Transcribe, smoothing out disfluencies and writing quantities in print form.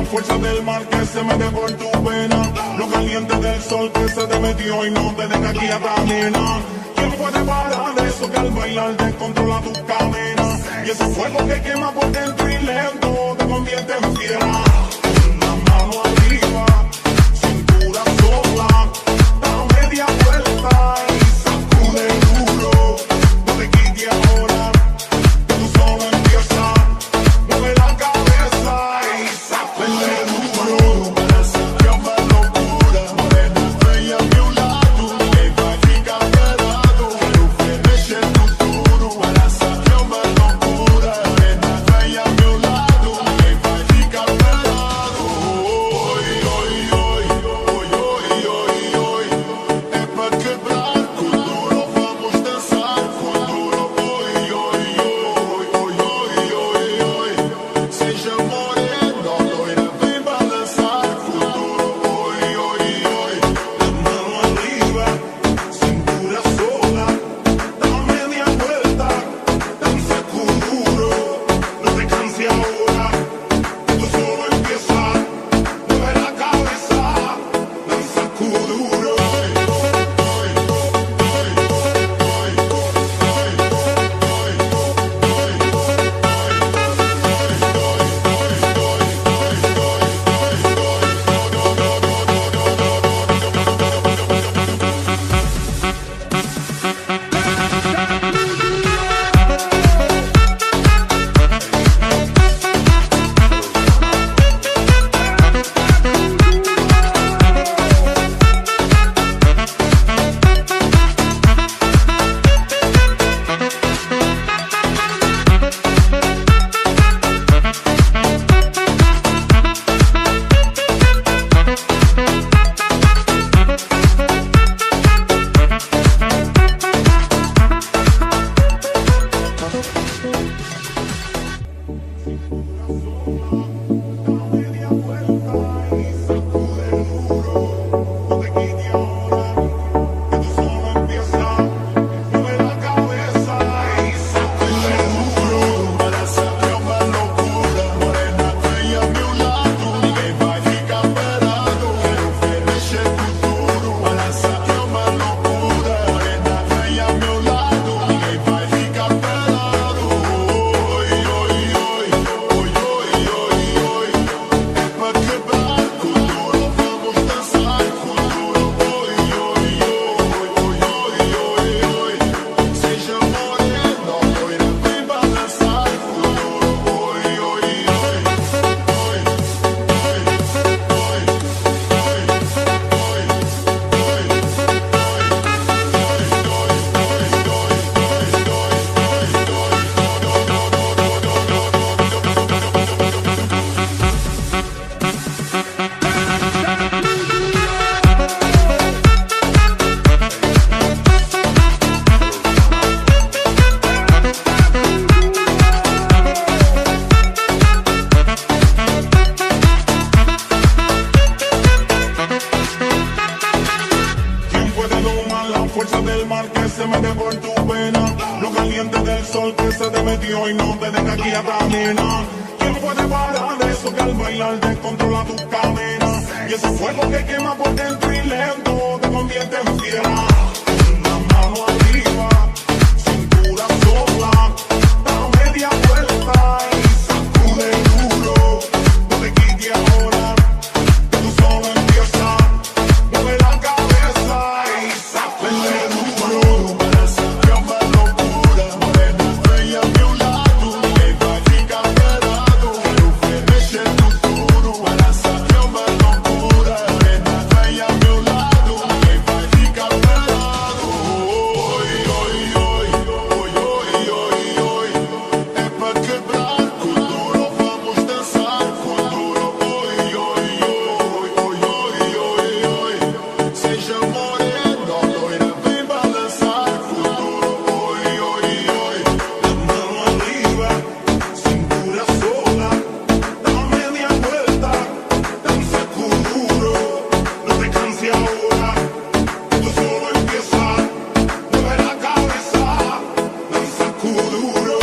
fuerza del mar que se mete por tu vena, lo caliente del sol que se te metió y no te deja aquí a camina. ¿Quién puede parar eso que al bailar descontrola tus cadenas? Y ese fuego que quema por dentro y lento te convierte en fiera. La mano arriba, cintura sola, da media vuelta y sacude duro. No te quites ahora, que tú solo empieza. Mueve la cabeza y sacude duro. Para sacarme locura, morena bella a mi lado, que vai ficar pelado. Quero ver mexer no duro. Para sacarme locura, morena bella a mi lado, que vai ficar pelado. fuerza del mar que se mete por tu pena, lo caliente del sol que se te metió y no te deja aquí a caminar. ¿Quién puede parar eso que al bailar descontrola tus cadenas? Y ese fuego que quema por dentro y lento te convierte en fiera. Una mano arriba, cintura sola, da media vuelta y sacude duro. No te quites ahora, que tú solo empieza. Mueve la cabeza y sacude duro. Para saber uma loucura, morena venha ao meu lado, ninguém vai ficar parado. Quero ver mexer no duro. Para saber uma loucura, morena venha ao meu lado, ninguém vai ficar parado. Oi, oi, oi, oi, oi, oi, oi. É pra quebrar com duro, vamos dançar com duro. Oi, oi, oi, oi, oi, oi, oi. Seja morena, loira, vem balançar com duro. Oi, oi, oi. La mano arriba, cintura sola, da media vuelta, danza duro. No te canses ahora, esto solo empieza. Mueve la cabeza, danza duro.